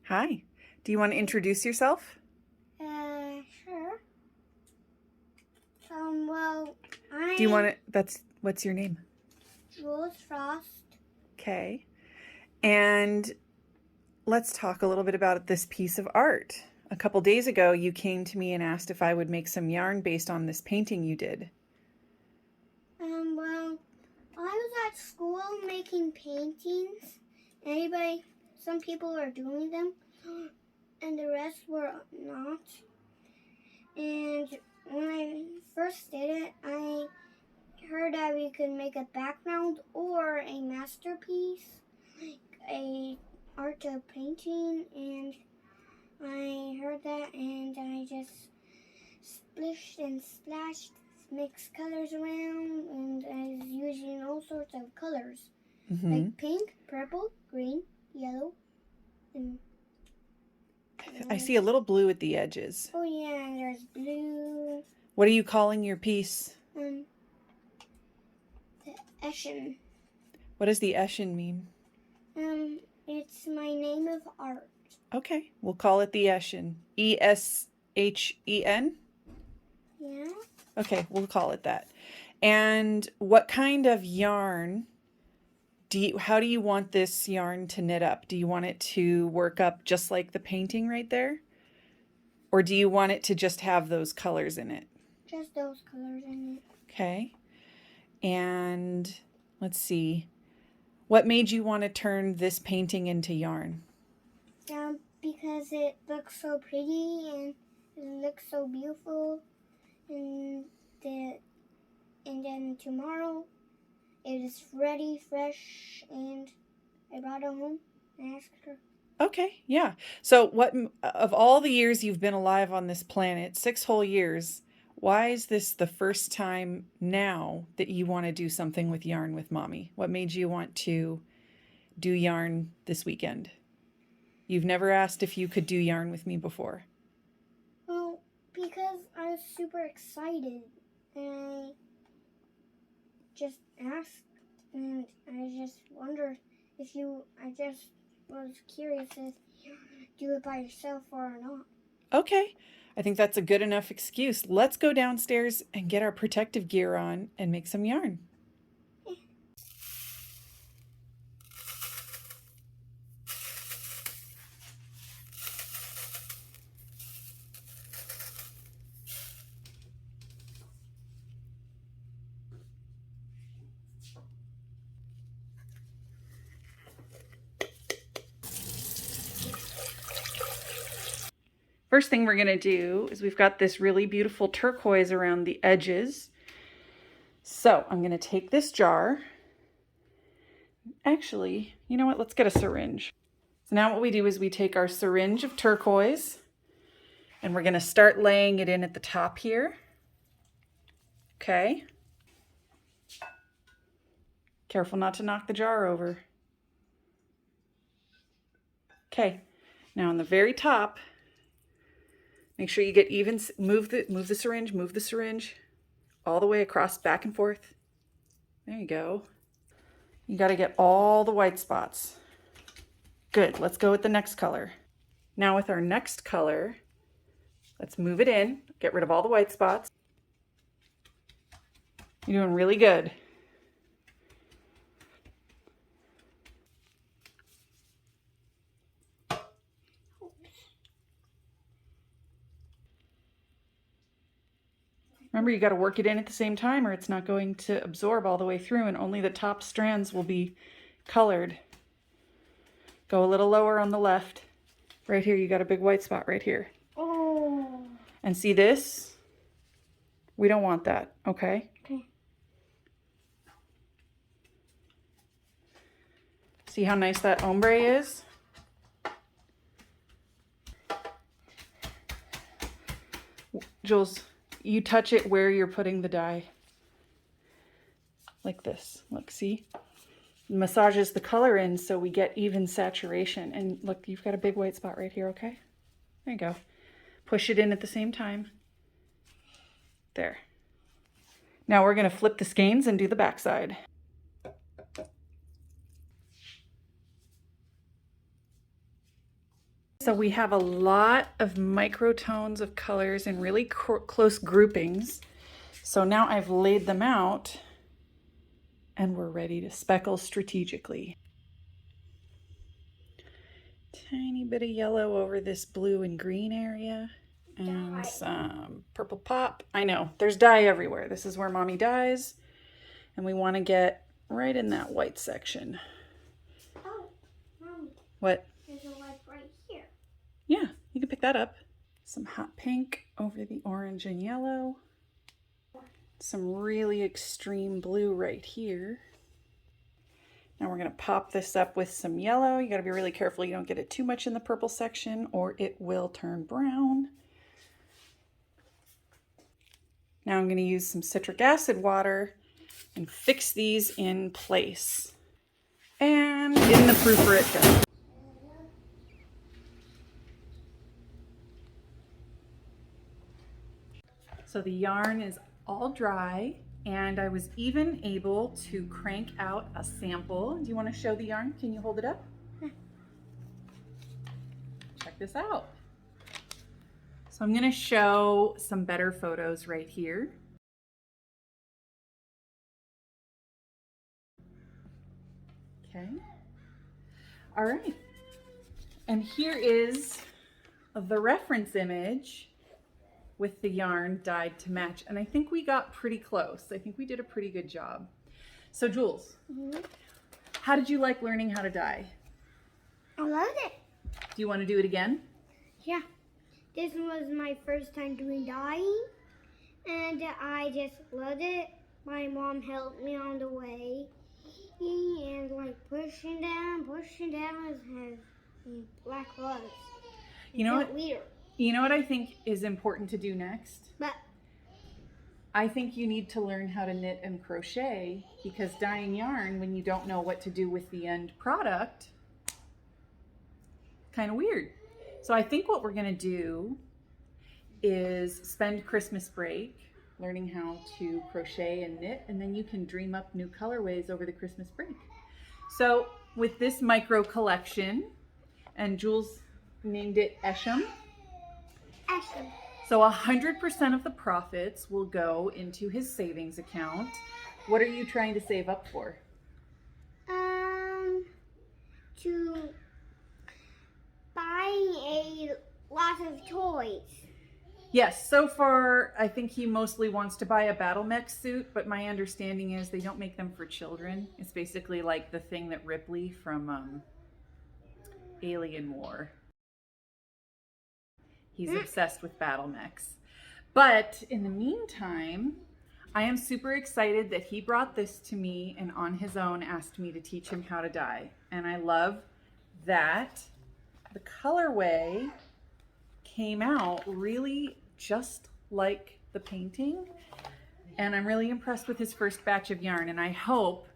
Hi. Do you want to introduce yourself? Sure. Well, Do you want I'm to, what's your name? Jules Frost. Okay. And let's talk a little bit about this piece of art. A couple days ago, you came to me and asked if I would make some yarn based on this painting you did. Well, I was at school making paintings. Some people are doing them, and the rest were not. And when I first did it, I heard that we could make a background or a masterpiece, like a art of painting, and I heard that and I just splished and splashed, mixed colors around, and I was using all sorts of colors. Like pink, purple, green, yellow, and I see a little blue at the edges. oh yeah, and there's blue. What are you calling your piece? The Eshin. What does the Eshin mean? It's my name of art. Okay, we'll call it the Eshin. Eshen? Yeah. Okay, we'll call it that. And what kind of yarn how do you want this yarn to knit up? Do you want it to work up just like the painting right there? Or do you want it to just have those colors in it? Just those colors in it. Okay. And let's see. What made you want to turn this painting into yarn? Because it looks so pretty and it looks so beautiful. And then tomorrow it is ready, fresh, and I brought it home and asked her. Okay, yeah. So what of all the years you've been alive on this planet, 6 whole years, why is this the first time now that you want to do something with yarn with Mommy? What made you want to do yarn this weekend? You've never asked if you could do yarn with me before. Well, because I was super excited and I just asked and I just wondered I just was curious if you do it by yourself or not. Okay, I think that's a good enough excuse. Let's go downstairs and get our protective gear on and make some yarn. First thing we're going to do is we've got this really beautiful turquoise around the edges. So I'm going to take this jar. Actually, you know what? Let's get a syringe. So now what we do is we take our syringe of turquoise and we're going to start laying it in at the top here. Okay. Careful not to knock the jar over. Okay. Now on the very top, make sure you get even, move the syringe all the way across, back and forth. There you go. You got to get all the white spots. Good, let's go with the next color. Now with our next color, let's move it in, get rid of all the white spots. You're doing really good. Remember, you got to work it in at the same time or it's not going to absorb all the way through and only the top strands will be colored. Go a little lower on the left. Right here, you got a big white spot right here. Oh. And see this? We don't want that, okay? Okay. See how nice that ombre is? Jules, you touch it where you're putting the dye. Like this. Look, see? Massages the color in so we get even saturation. And look, you've got a big white spot right here, okay? There you go. Push it in at the same time. There. Now we're going to flip the skeins and do the back side. So we have a lot of microtones of colors in really close groupings. So now I've laid them out and we're ready to speckle strategically. Tiny bit of yellow over this blue and green area and some purple pop. I know, there's dye everywhere. This is where mommy dyes and we want to get right in that white section. Oh, Mommy. What? There's a light right here. Yeah, you can pick that up. Some hot pink over the orange and yellow. Some really extreme blue right here. Now we're going to pop this up with some yellow. You got to be really careful you don't get it too much in the purple section or it will turn brown. Now I'm going to use some citric acid water and fix these in place. And in the proofer it goes. So the yarn is all dry and I was even able to crank out a sample. Do you want to show the yarn? Can you hold it up? Check this out. So I'm going to show some better photos right here. Okay. All right. And here is the reference image with the yarn dyed to match. And I think we got pretty close. I think we did a pretty good job. So Jules, how did you like learning how to dye? I loved it. Do you want to do it again? Yeah. This was my first time doing dyeing and I just loved it. My mom helped me on the way and like pushing down as black was. You know what? Weird. You know what I think is important to do next? But I think you need to learn how to knit and crochet because dyeing yarn when you don't know what to do with the end product, kind of weird. So I think what we're going to do is spend Christmas break learning how to crochet and knit, and then you can dream up new colorways over the Christmas break. So with this micro collection, and Jules named it Esham. Esham. So 100% of the profits will go into his savings account. What are you trying to save up for? To buy a lot of toys. Yes, so far I think he mostly wants to buy a battle mech suit, but my understanding is they don't make them for children. It's basically like the thing that Ripley from Alien War. He's obsessed with battle mechs. But in the meantime, I am super excited that he brought this to me and on his own asked me to teach him how to dye. And I love that the colorway came out really just like the painting. And I'm really impressed with his first batch of yarn. And I hope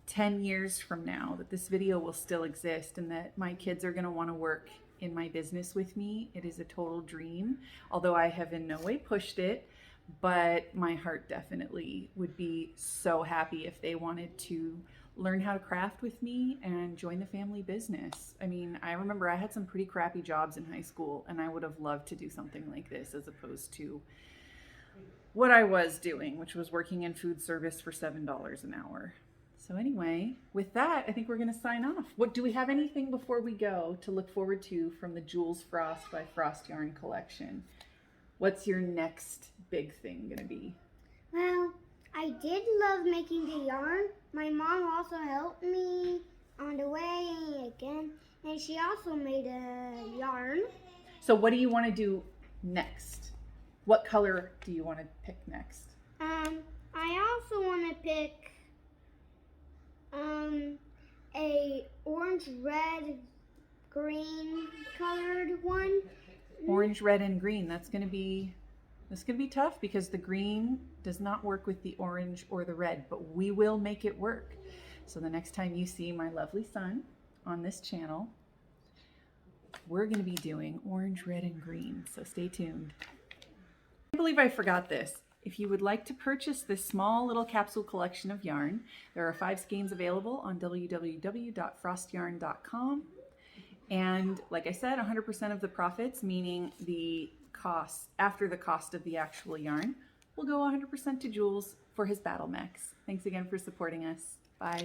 10 years from now that this video will still exist and that my kids are going to want to work in my business with me. It is a total dream, although I have in no way pushed it, but my heart definitely would be so happy if they wanted to learn how to craft with me and join the family business. I mean, I remember I had some pretty crappy jobs in high school and I would have loved to do something like this as opposed to what I was doing, which was working in food service for $7 an hour. So anyway, with that, I think we're going to sign off. What do we have anything before we go to look forward to from the Jules Frost by Frost Yarn collection? What's your next big thing going to be? Well, I did love making the yarn. My mom also helped me on the way again, and she also made a yarn. So what do you want to do next? What color do you want to pick next? I also want to pick a orange, red, green colored one. Orange, red, and green. That's gonna be tough because the green does not work with the orange or the red, but we will make it work. So the next time you see my lovely son on this channel, we're gonna be doing orange, red, and green. So stay tuned. I believe I forgot this. If you would like to purchase this small little capsule collection of yarn, there are 5 skeins available on www.frostyarn.com. And like I said, 100% of the profits, meaning the cost, after the cost of the actual yarn, will go 100% to Jules for his battle mechs. Thanks again for supporting us. Bye.